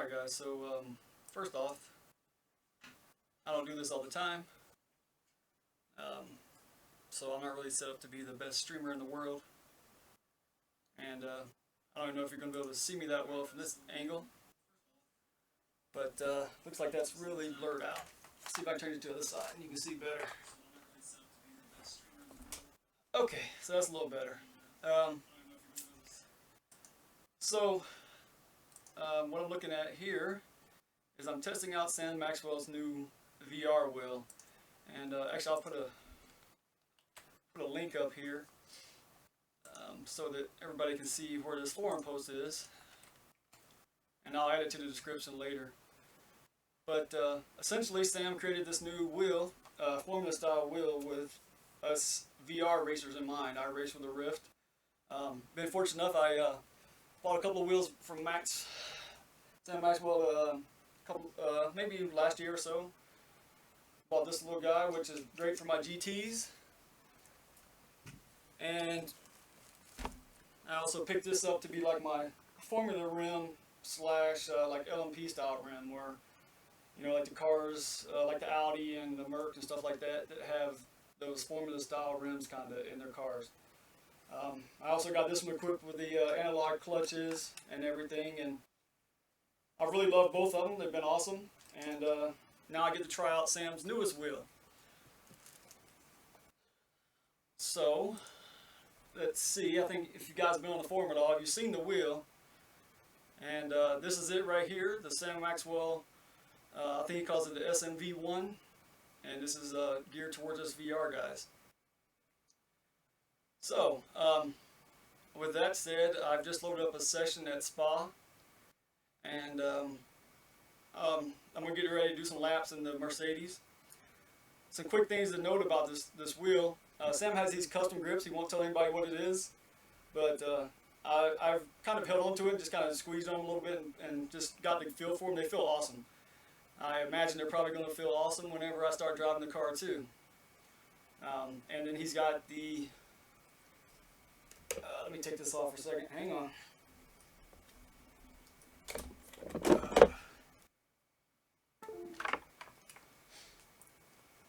Alright guys, so first off, I don't do this all the time, so I'm not really set up to be the best streamer in the world, and I don't even know if you're going to be able to see me that well from this angle, but looks like that's really blurred out. Let's see if I can turn it to the other side and you can see better. Okay, so that's a little better. What I'm looking at here is I'm testing out Sam Maxwell's new VR wheel, and actually I'll put a link up here so that everybody can see where this forum post is, and I'll add it to the description later. But essentially Sam created this new wheel, Formula style wheel, with us VR racers in mind. I race with a Rift. Been fortunate enough, I bought a couple of wheels from Sam Maxwell maybe last year or so. Bought this little guy, which is great for my GTs. And I also picked this up to be like my Formula rim slash like LMP style rim, where, you know, like the cars, like the Audi and the Merc and stuff like that, that have those Formula style rims kind of in their cars. I also got this one equipped with the analog clutches and everything, and I really love both of them. They've been awesome, and now I get to try out Sam's newest wheel. So let's see. I think if you guys have been on the forum at all, you've seen the wheel, and this is it right here, the Sam Maxwell. I think he calls it the SMV1, and this is geared towards us VR guys. So, with that said, I've just loaded up a session at Spa, and I'm going to get ready to do some laps in the Mercedes. Some quick things to note about this wheel. Sam has these custom grips. He won't tell anybody what it is, but I've kind of held on to it, just kind of squeezed on them a little bit and just got the feel for them. They feel awesome. I imagine they're probably going to feel awesome whenever I start driving the car too. And then he's got the... let me take this off for a second. Hang on.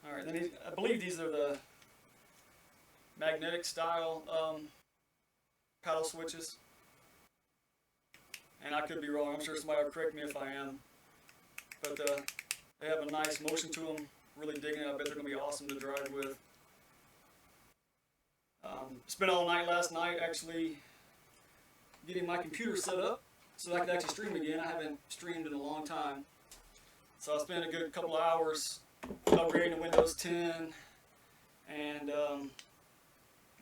Alright, then I believe these are the magnetic style paddle switches. And I could be wrong. I'm sure somebody will correct me if I am. But they have a nice motion to them. Really digging it. I bet they're going to be awesome to drive with. Spent all night last night actually getting my computer set up so I could actually stream again. I haven't streamed in a long time. So I spent a good couple of hours upgrading to Windows 10 and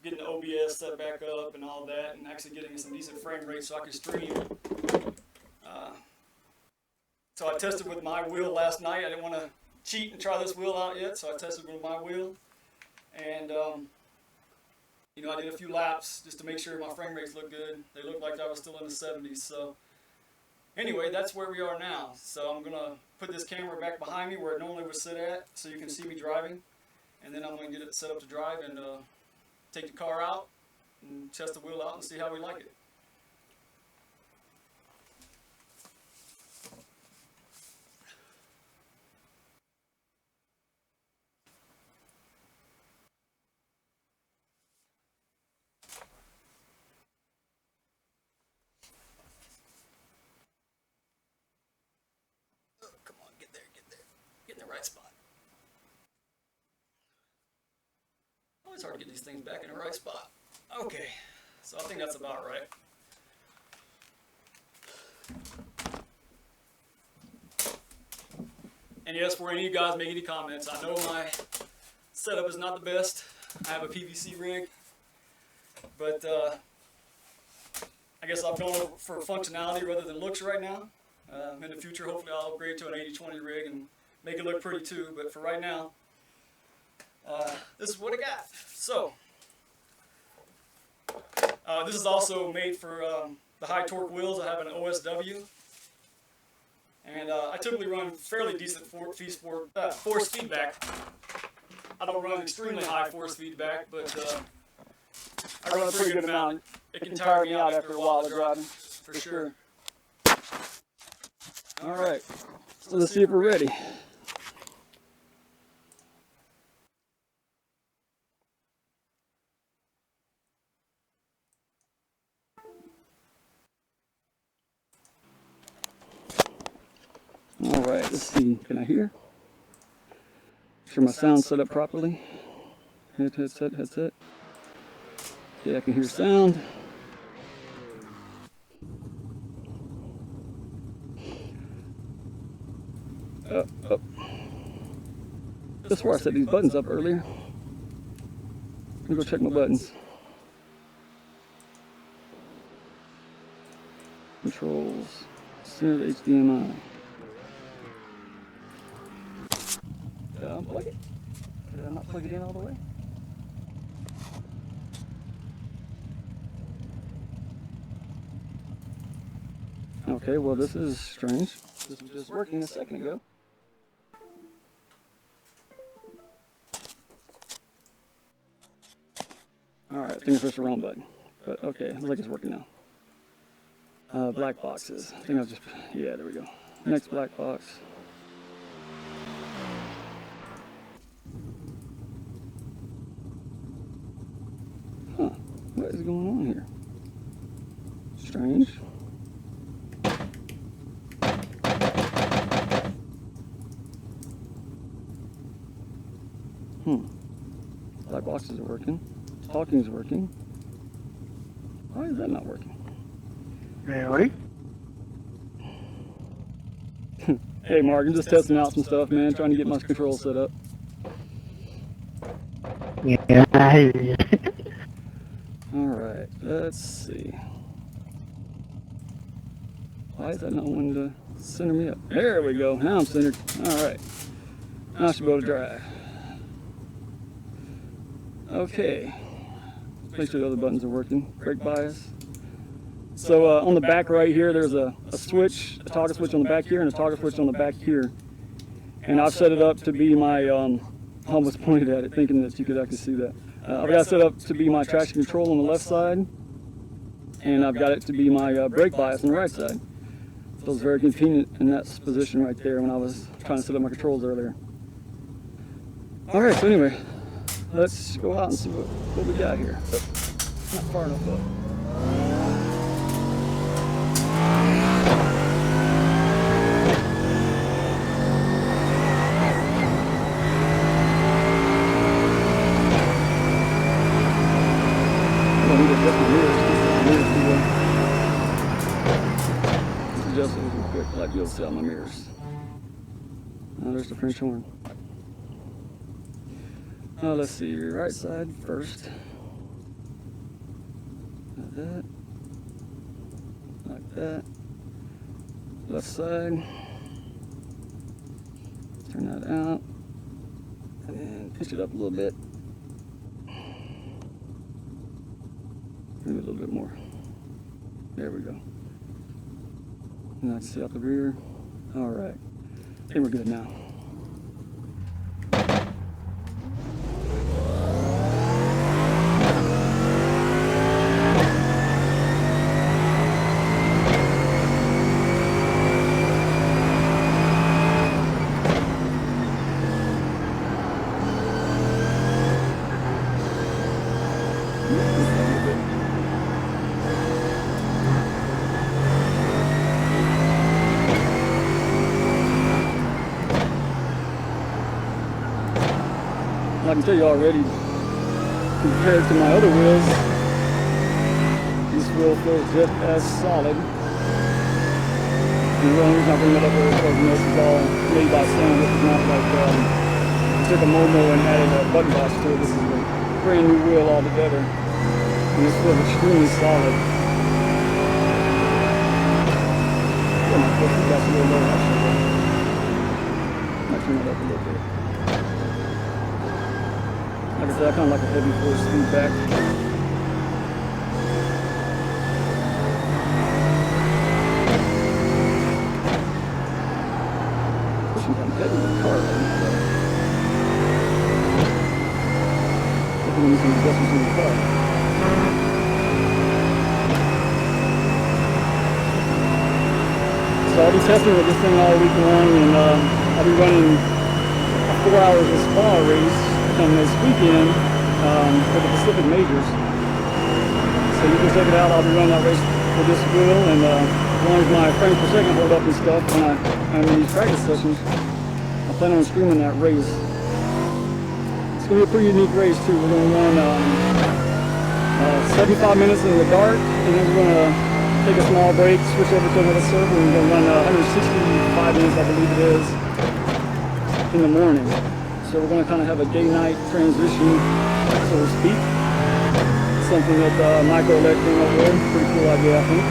getting the OBS set back up and all that, and actually getting some decent frame rate so I could stream. So I tested with my wheel last night. I didn't want to cheat and try this wheel out yet, so I tested with my wheel. And you know, I did a few laps just to make sure my frame rates looked good. They looked like I was still in the 70s. So anyway, that's where we are now. So I'm going to put this camera back behind me where it normally would sit at so you can see me driving. And then I'm going to get it set up to drive and take the car out and test the wheel out and see how we like it. Right spot. Always hard to get these things back in the right spot. Okay, so I think that's about right. And yes, for any of you guys make any comments, I know my setup is not the best. I have a PVC rig, but I guess I'm going for functionality rather than looks right now. In the future, hopefully I'll upgrade to an 80/20 rig and make it look pretty too, but for right now, this is what I got. So, this is also made for the high torque wheels. I have an OSW, and I typically run fairly decent force feedback. I don't run extremely high force feedback, but I run a pretty good amount. It can tire me out after a while of driving, for sure. All right, so let's see if we're ready. All right, let's see. Can I hear? Make sure my sound's set up properly. Headset. Yeah, I can hear sound. Up. That's where I set these buttons up earlier. Let me go check my buttons. Controls. Center HDMI. Did I unplug it? Did I not plug it in all the way? Okay, well this is strange. This was just working a second ago. Alright, I think I pressed the wrong button. But okay, looks like it's working now. Black boxes. I think I'll just, yeah, there we go. Next black box. Huh, what is going on here? Strange. Black boxes are working. Talking's working. Why is that not working? Really? Hey Mark, I'm just testing out some stuff, man. Trying to get my controls set up. Yeah, I hear you. Alright, let's see. Why is that not wanting to center me up? There we go. Now I'm centered. Alright. Now I should be able to drive. Okay. Make sure the other buttons are working. Brake bias. So on the back right here, there's a switch, a toggle switch on the back here, and a toggle switch on the back here. And I've set it up to be my, I almost pointed at it thinking that you could actually see that. I've got it set up to be my traction control on the left side, and I've got it to be my brake bias on the right side. So it was very convenient in that position right there when I was trying to set up my controls earlier. All right, so anyway, let's go out and see what we got here. Not far enough up. Adjust it real quick. I like to be able to see all my mirrors. Now there's the French horn. Now let's see your right side first. Like that. Like that. Left side. Turn that out. And then pitch it up a little bit. Maybe a little bit more. There we go. Now I can see out the rear. All right. I think we're good now. I can tell you already, compared to my other wheels, this wheel feels just as solid. And the only reason I bring that up is because this is all made by Sam. This is not like we took a Momo and added a button box to it. This is a brand new wheel altogether. And this feels extremely solid. Yeah, my foot that's a little low actually. Might turn that up a little bit. Like I said, I kind of like a heavy 4-speed back. Pushing kind of heavy in the car right now, though. Hopefully we can adjust in the car. So I'll be testing with this thing all week long, and I'll be running a 4 hours of spa race on this weekend for the Pacific Majors. So you can check it out. I'll be running that race with this wheel, and as long as my frames per second hold up and stuff when I'm in these practice sessions, I plan on streaming that race. It's going to be a pretty unique race too. We're going to run 75 minutes in the dark, and then we're going to take a small break, switch over to another server, and we're going to run 165 minutes, I believe it is, in the morning. So we're going to kind of have a day-night transition, so to speak. Something that Michael Elect came up with. Pretty cool idea, I think.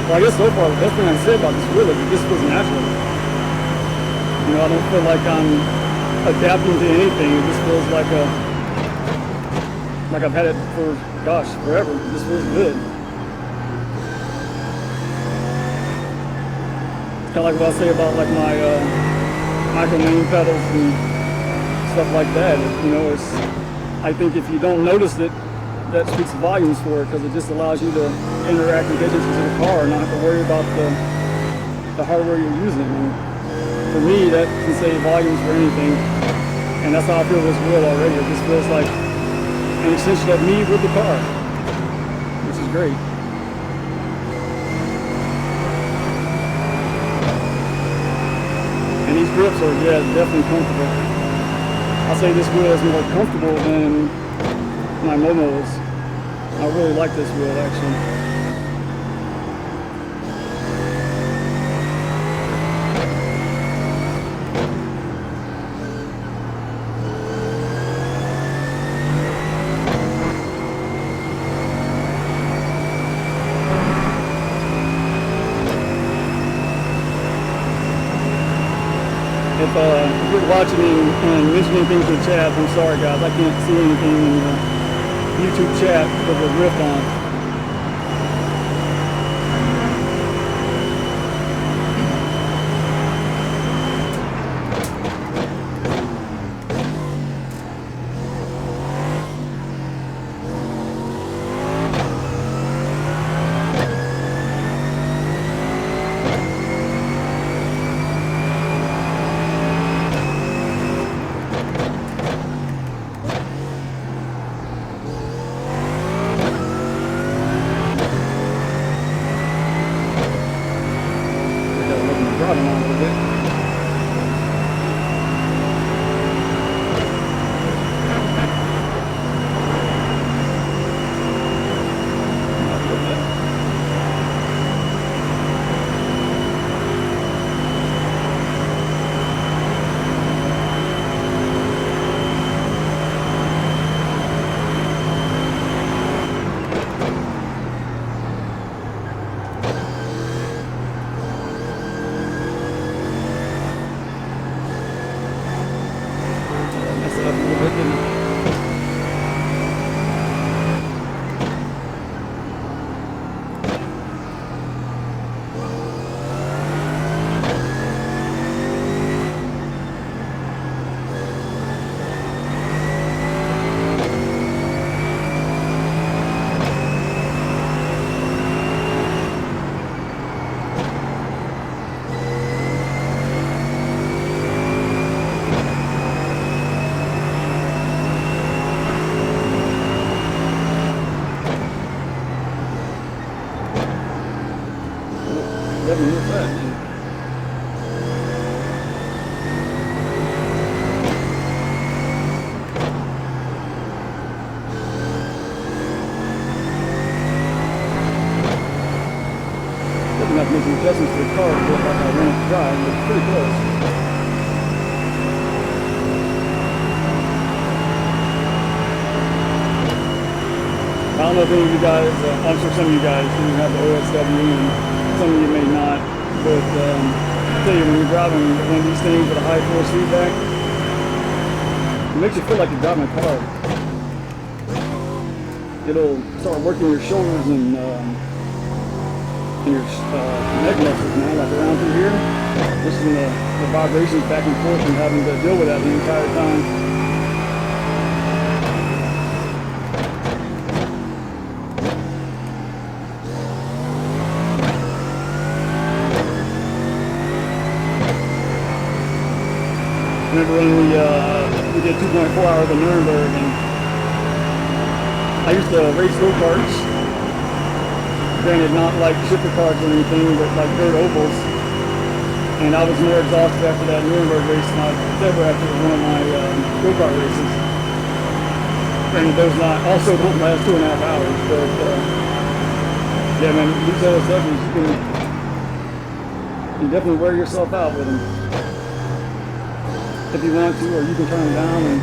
Well, I guess so far the best thing I can say about this wheel is it just feels natural. You know, I don't feel like I'm adapting to anything. It just feels like I've had it for, gosh, forever. It just feels good. It's kind of like what I say about like my micro main pedals and stuff like that. You know, I think if you don't notice it, that speaks volumes for it, because it just allows you to interact with agencies in the car and not have to worry about the hardware you're using. And for me, that can say volumes for anything, and that's how I feel this wheel already. It just feels like an extension of me with the car, which is great. And these grips are, yeah, definitely comfortable. I'll say this wheel is more comfortable than my Momos. I really like this wheel, actually. If you're watching me and mentioning things in the chat, I'm sorry guys, I can't see anything in the YouTube chat with a riff on. Driving on a little bit. Not making adjustments to the car to look like I ran it drive, but it's pretty close. I don't know if any of you guys, I'm sure some of you guys do have the OSW and some of you may not, but I tell you, when you're driving one of these things with a high force feedback, it makes you feel like you're driving a car. It'll start working your shoulders and in your neck muscles, man, like around through here. Listening to the vibrations back and forth and having to deal with that the entire time. Remember when we did 2.4 hours in Nuremberg, and I used to race go-karts. Granted, not like shifter karts or anything, but like dirt ovals. And I was more exhausted after that Nuremberg race than I was ever after one of my go-kart races. Granted, those also don't last 2.5 hours, but yeah, man, these LSWs, you definitely wear yourself out with them. If you want to, or you can turn them down, and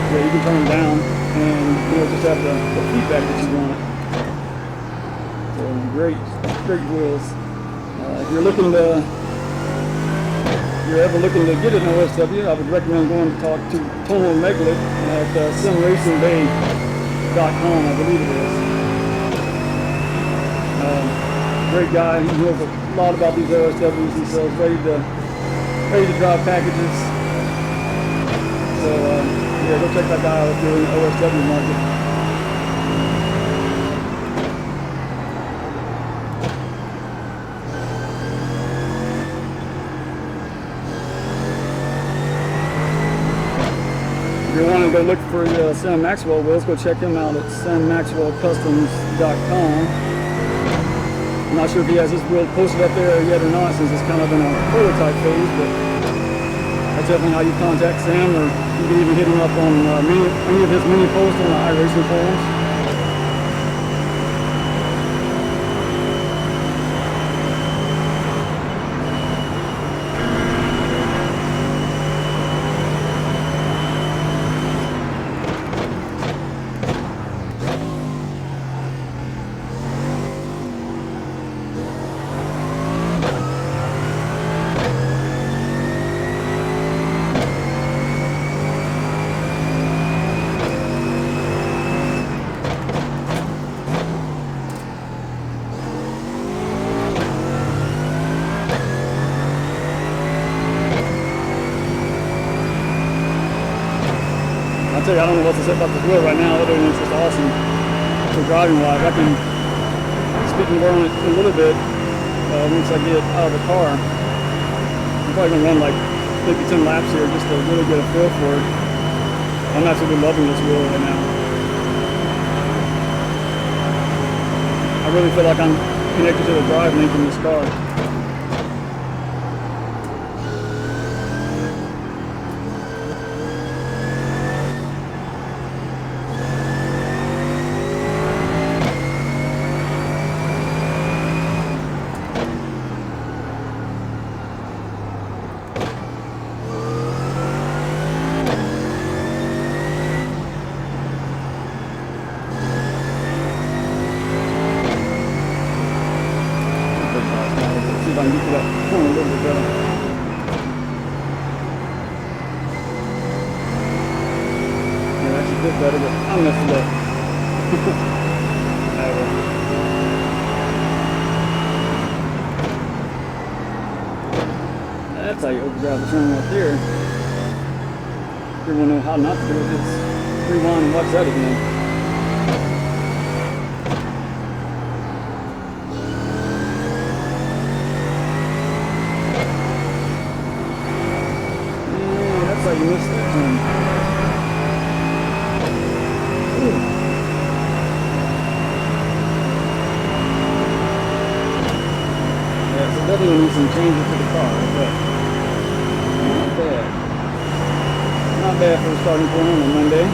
yeah, you can turn them down, and just have the feedback that you want. So great wheels. If you're ever looking to get an OSW, I would recommend going to talk to Tomo Meglet at simracingbay.com, I believe it is. Great guy. He knows a lot about these OSWs. He sells ready to drive packages. So yeah, go check that guy out if you're in the OSW market. If you want to go look for the Sam Maxwell wheels, go check him out at sammaxwellcustoms.com. I'm not sure if he has his wheel posted up there yet or not, since it's kind of in a prototype phase, but that's definitely how you contact Sam, or you can even hit him up on any of his mini posts on the iRacing forums. I don't know what to say about this wheel right now, other than it's just awesome for driving wise. I can speak more on it a little bit once I get out of the car. I'm probably going to run like maybe 10 laps here just to really get a feel for it. I'm absolutely loving this wheel right now. I really feel like I'm connected to the drive link in this car. See if I can get to that corner a little bit better. Yeah, that's a bit better, but I'm messing up. That's how you overdrive the turn right there. If you want to know how not to do it, just rewind and watch that again. You missed that turn. Ooh. Yeah, so definitely need some changes to the car, but not bad. Not bad for a starting point on a Monday.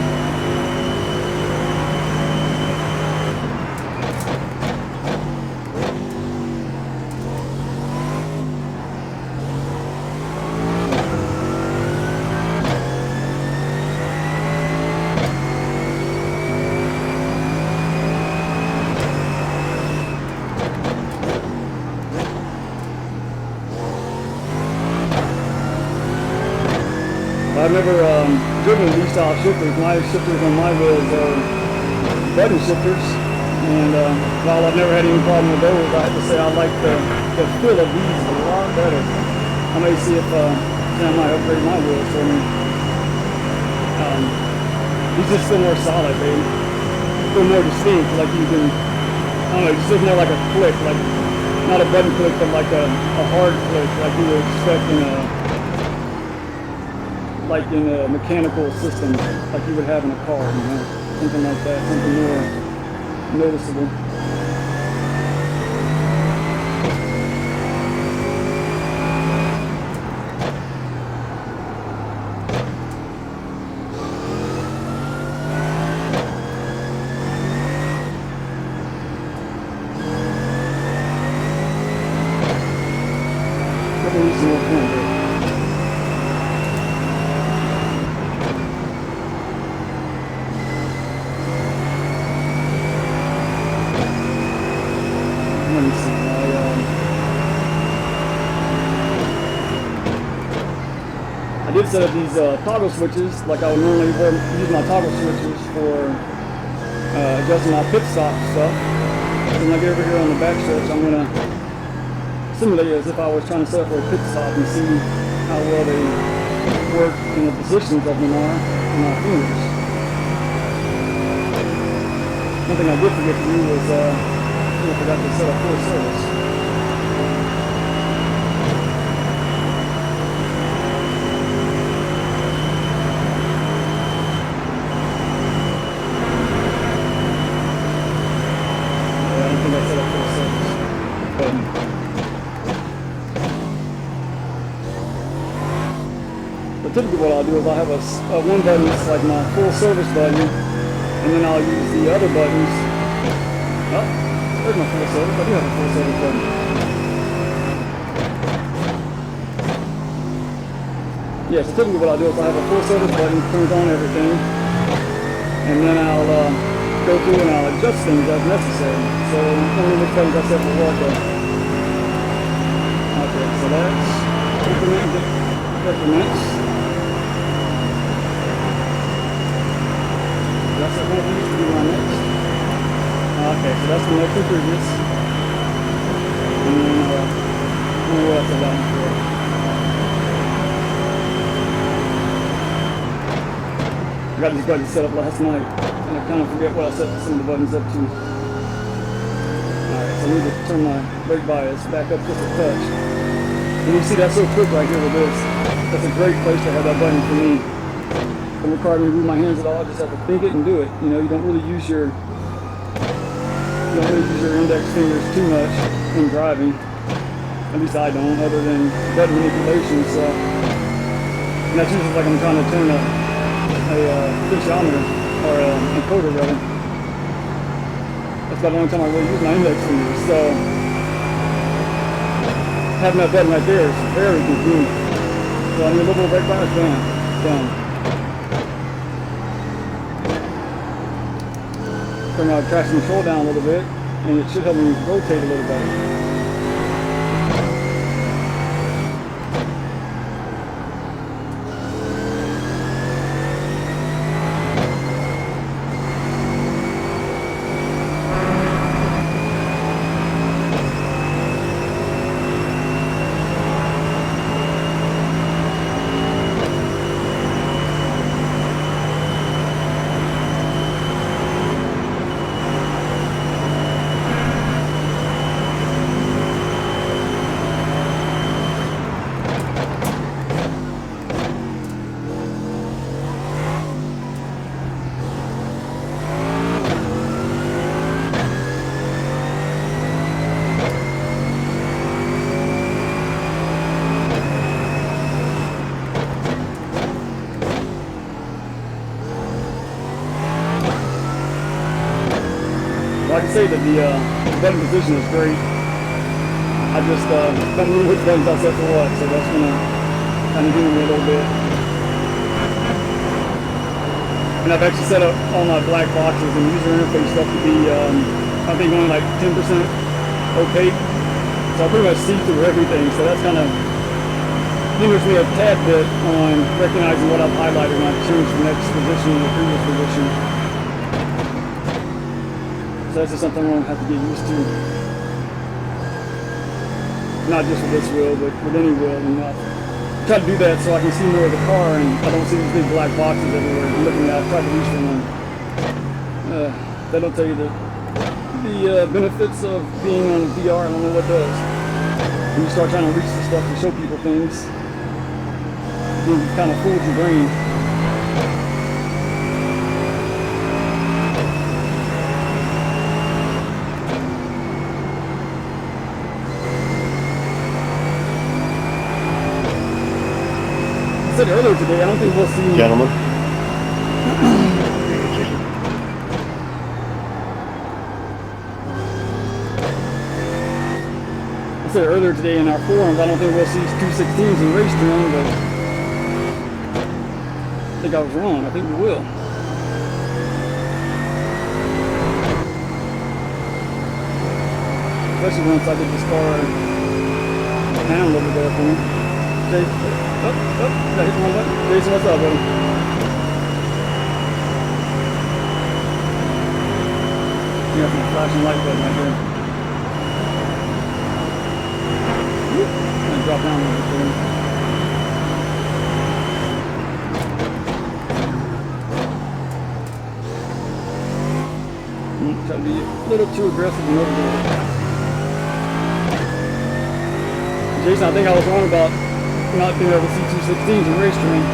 I've never driven these style shifters. My shifters on my wheels are button shifters. And while I've never had any problem with those, I have to say I like the feel of these a lot better. I may see if Sam might upgrade my wheels for me. These just feel more solid, they feel more distinct, like you can, I don't know, it just feels more like a click, like not a button click, but like a hard click, like you would expect in a mechanical system, like you would have in a car, you know, something like that, something more noticeable. I did set up these toggle switches, like I would normally use my toggle switches for adjusting my pit stop stuff. When I get over here on the back stretch, I'm going to simulate it as if I was trying to set up for a pit stop and see how well they work in the positions of them are in my fingers. One thing I did forget to do was I forgot to set up full service. Typically what I'll do is I'll have a one button that's like my full service button, and then I'll use the other buttons. Oh, there's my full service. I do have a full service button. Yeah, so typically what I'll do is I'll have a full service button, turns on everything, and then I'll go through and I'll adjust things as necessary. So let me which buttons I set for what. Okay, so that's increments. That's what needs to be my next. Okay, so that's the next improvements. And then, what else have I done for? I got these buttons set up last night, and I kind of forget what I set some of the buttons up to. Alright, so I need to turn my brake bias back up just a touch. And you see that's so quick right here with this. That's a great place to have that button for me. It doesn't require me to move my hands at all. I just have to think it and do it. You know, you don't really use your index fingers too much in driving. At least I don't, other than button manipulation. So, and that's usually like I'm trying to turn a potentiometer or an encoder rather. That's about the only time I really use my index fingers. So having that button right there is very convenient. So I need a little bit of brake bias, bam, done. Turn my traction control down a little bit, and it should help me rotate a little better. I can say that the button position is great. I just don't know which buttons I set for what, so that's going to kind of hinder me a little bit. And I've actually set up all my black boxes and user interface stuff to be, I think only like 10% opaque. So I pretty much see through everything, so that's kind of hinders me a tad bit on recognizing what I've highlighted when I change the next position to the previous position. So So that's just something we're gonna have to get used to. Not just with this wheel, but with any wheel. And try to do that so I can see more of the car and I don't see these big black boxes everywhere. I'm looking at, try to reach for one. That'll tell you the benefits of being on VR. I don't know what does. When you start trying to reach the stuff to show people things, you kind of fools your brain. I said earlier today, I don't think we'll see... Gentlemen. I said earlier today in our forums, I don't think we'll see 216s in race trim, but I think I was wrong. I think we will. Especially once I get this car down over there for me. Jason, did I hit the wrong button? Jason, what's up, buddy? You got some flashing light button right there. I'm gonna drop down a little bit for you. Try to be a little too aggressive and over. Jason, I think I was wrong about not being able to see 216s in race terrain.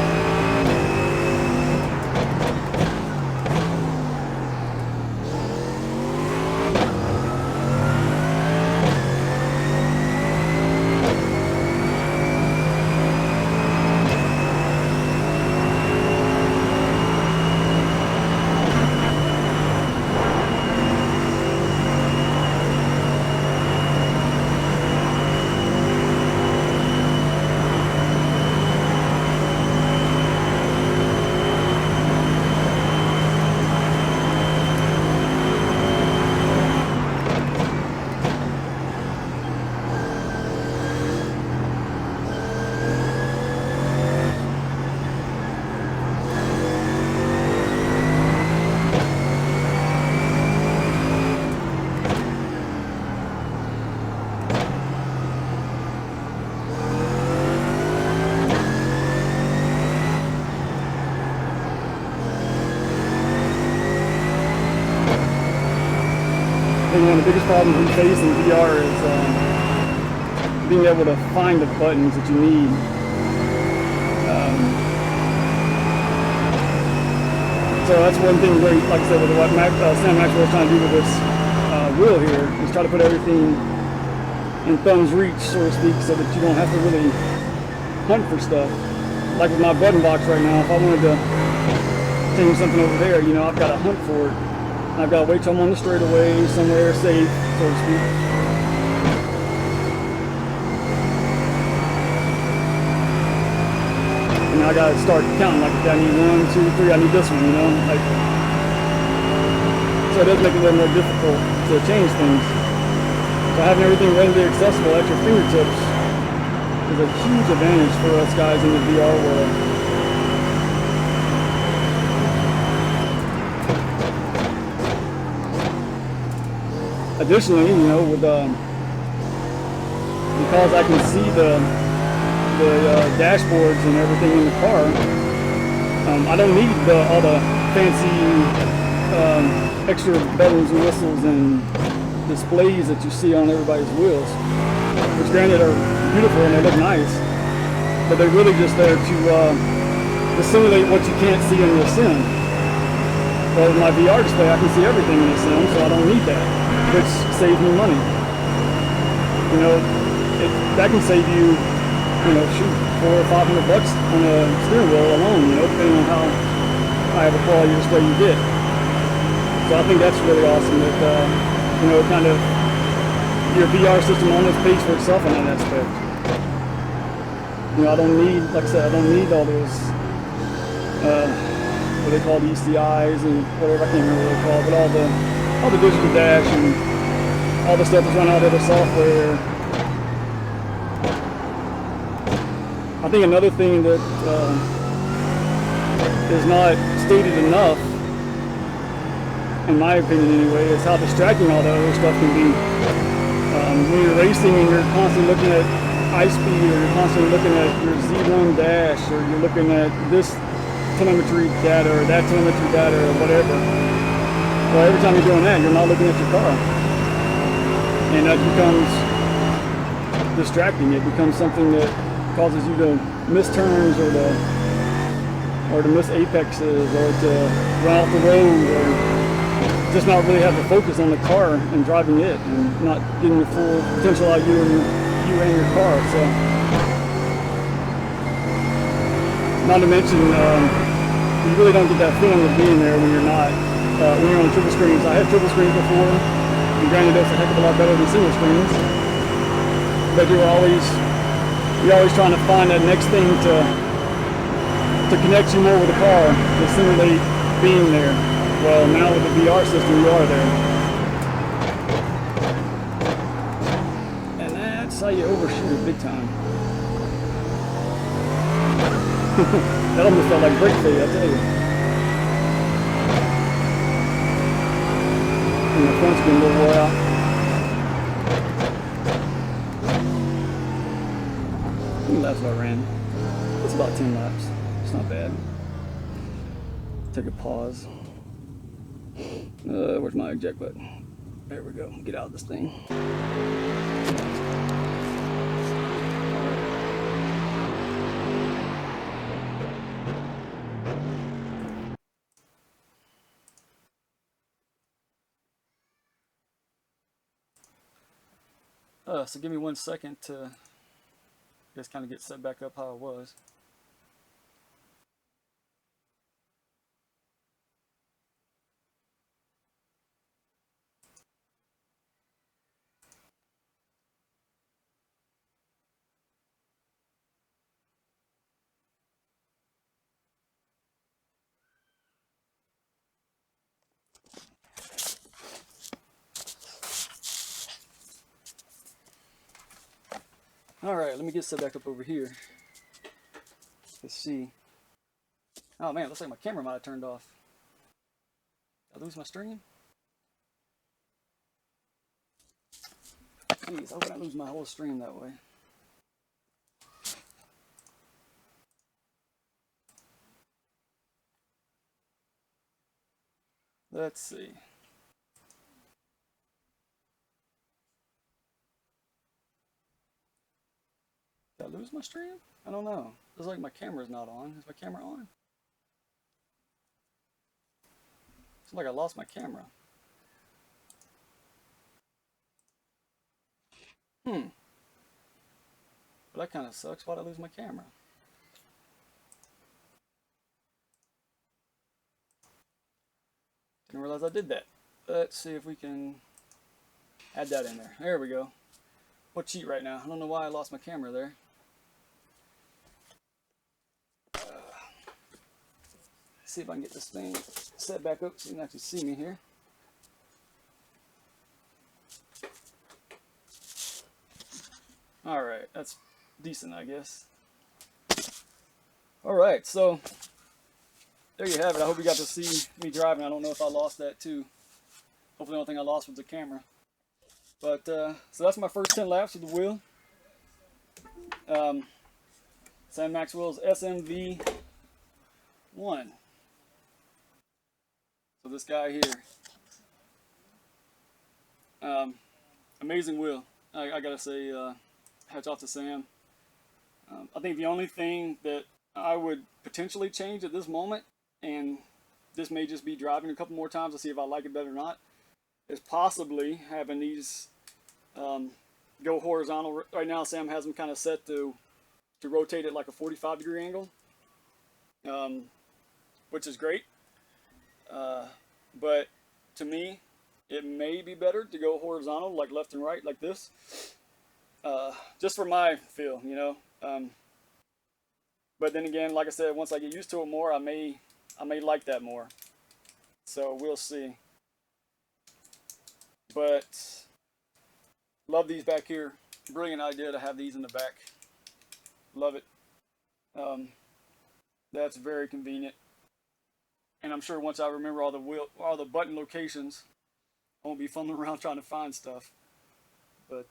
I think one of the biggest problems we face in VR is being able to find the buttons that you need. So that's one thing where, like I said, with what Sam Maxwell is trying to do with this wheel here, is try to put everything in thumb's reach, so to speak, so that you don't have to really hunt for stuff. Like with my button box right now, if I wanted to change something over there, you know, I've got to hunt for it. I've got to wait till I'm on the straightaway, somewhere safe, so to speak. And I got to start counting, like, I need 1, 2, 3, I need this one, you know? Like, so it does make it a little more difficult to change things. So having everything readily accessible at your fingertips is a huge advantage for us guys in the VR world. Additionally, you know, with because I can see the dashboards and everything in the car, I don't need all the fancy extra bells and whistles and displays that you see on everybody's wheels, which granted are beautiful and they look nice, but they're really just there to simulate what you can't see in the sim. Well, with my VR display, I can see everything in the sim, so I don't need that, which saves me money. You know, that can save you, you know, shoot, $400 or $500 on a steering wheel alone, you know, depending on how high of a quality display you get. So I think that's really awesome that, you know, kind of your VR system almost pays for itself in that aspect. You know, I don't need, like I said, I don't need all those, what they call the ECIs and whatever, I can't remember what they're called, but all the digital dash and all the stuff that's run out of the software. I think another thing that is not stated enough in my opinion anyway, is how distracting all that other stuff can be. When you're racing and you're constantly looking at iSpeed, or you're constantly looking at your Z1 dash, or you're looking at this telemetry data or that telemetry data or whatever. Well, every time you're doing that, you're not looking at your car. And that becomes distracting. It becomes something that causes you to miss turns, or to miss apexes, or to run off the road, or just not really have the focus on the car and driving it, and not getting the full potential out of you and your car. So, not to mention, you really don't get that feeling of being there when you're not, when you're on triple screens. I had triple screens before, and granted that's a heck of a lot better than single screens, but you're always trying to find that next thing to connect you more with the car, to simulate being there. Well, now with the VR system, you are there. And that's how you overshoot it big time. That almost felt like brake fade, I tell you. And the front's getting a little wore out. How many laps have I ran? It's about 10 laps. It's not bad. Take a pause. Where's my eject button? There we go. Get out of this thing. So give me 1 second to just kind of get set back up how I was. Alright, let me get set back up over here. Let's see. Oh man, looks like my camera might have turned off. Did I lose my stream? Jeez, I hope I don't lose my whole stream that way. Let's see. Did I lose my stream? I don't know. Looks like my camera's not on. Is my camera on? Looks like I lost my camera. Well, that kind of sucks. Why'd I lose my camera? Didn't realize I did that. Let's see if we can add that in there. There we go. What cheat right now? I don't know why I lost my camera there. See if I can get this thing set back up so you can actually see me here. Alright, that's decent, I guess. Alright, so there you have it. I hope you got to see me driving. I don't know if I lost that too. Hopefully the only thing I lost was the camera. But, so that's my first 10 laps with the wheel. Sam Maxwell's SMV1. So this guy here, amazing wheel. I gotta say, hats off to Sam. I think the only thing that I would potentially change at this moment, and this may just be driving a couple more times to see if I like it better or not, is possibly having these go horizontal. Right now Sam has them kind of set to rotate at like a 45-degree angle, which is great. But to me, it may be better to go horizontal, like left and right, like this. Just for my feel, you know. But then again, like I said, once I get used to it more, I may like that more. So we'll see. But love these back here. Brilliant idea to have these in the back. Love it. That's very convenient. And I'm sure once I remember all the button locations, I won't be fumbling around trying to find stuff. But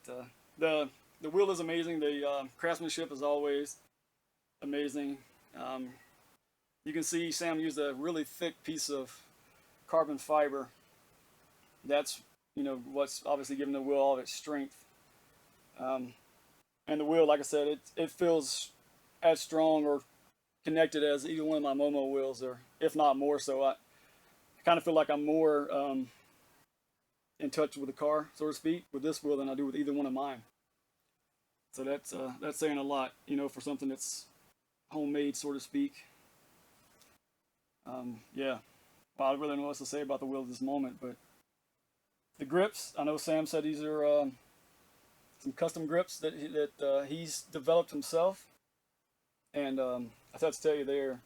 the wheel is amazing. The craftsmanship is always amazing. You can see Sam used a really thick piece of carbon fiber. That's, you know, what's obviously giving the wheel all of its strength. And the wheel, like I said, it feels as strong or connected as either one of my Momo wheels, or if not more so. I kind of feel like I'm more in touch with the car, so to speak, with this wheel than I do with either one of mine. So that's saying a lot, you know, for something that's homemade, so to speak. Yeah, well, I really don't know what to say about the wheel at this moment, but the grips, I know Sam said these are some custom grips that he's developed himself, and I have to tell you,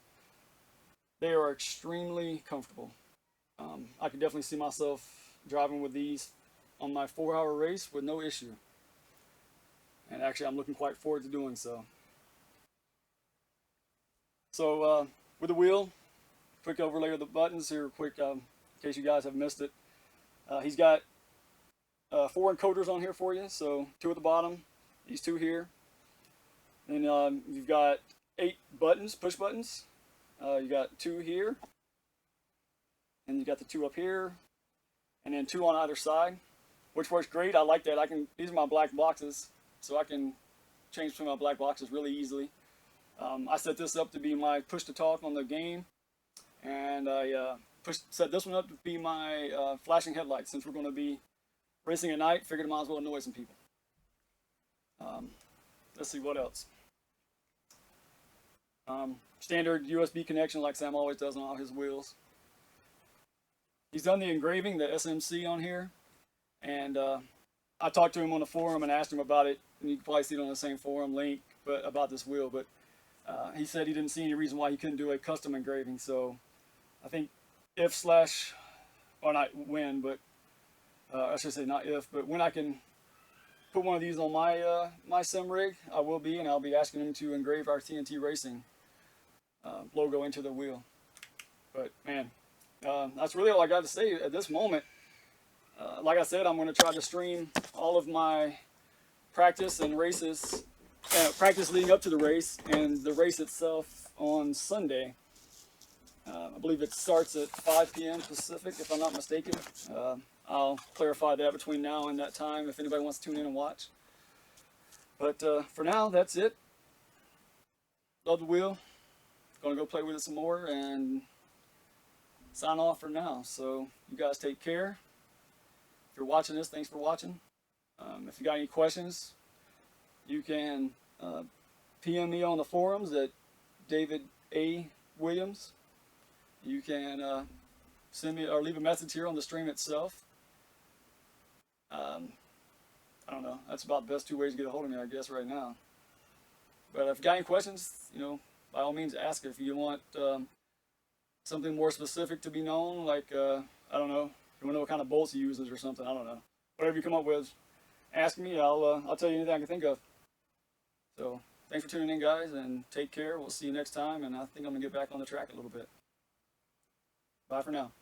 they are extremely comfortable. I could definitely see myself driving with these on my 4-hour race with no issue, and actually I'm looking quite forward to doing so. So with the wheel, quick overlay of the buttons here, quick in case you guys have missed it. He's got 4 encoders on here for you, so 2 at the bottom, these 2 here. Then you've got 8 buttons, push buttons. You got 2 here, and you got the 2 up here, and then 2 on either side, which works great. I like that. These are my black boxes, so I can change between my black boxes really easily. I set this up to be my push to talk on the game, and I set this one up to be my flashing headlights. Since we're going to be racing at night, figured I might as well annoy some people. Let's see what else. Standard USB connection like Sam always does on all his wheels. He's done the engraving, the SMC on here, and I talked to him on the forum and asked him about it, and you can probably see it on the same forum link, but about this wheel. But he said he didn't see any reason why he couldn't do a custom engraving. So I think or not when, but I should say not if, but when I can put one of these on my my sim rig, I will be, and I'll be asking him to engrave our TNT Racing logo into the wheel. But man, that's really all I got to say at this moment. Like I said, I'm going to try to stream all of my practice and races, practice leading up to the race and the race itself on Sunday. I believe it starts at 5 p.m. Pacific, if I'm not mistaken. I'll clarify that between now and that time if anybody wants to tune in and watch. But for now, that's it. Love the wheel. Gonna go play with it some more and sign off for now. So you guys take care. If you're watching this, thanks for watching. If you got any questions, you can PM me on the forums at David A. Williams. You can send me or leave a message here on the stream itself. I don't know. That's about the best 2 ways to get a hold of me, I guess, right now. But if you got any questions, you know, by all means, ask it. If you want something more specific to be known, like I don't know, you want to know what kind of bolts he uses or something. I don't know. Whatever you come up with, ask me. I'll tell you anything I can think of. So thanks for tuning in, guys, and take care. We'll see you next time. And I think I'm gonna get back on the track a little bit. Bye for now.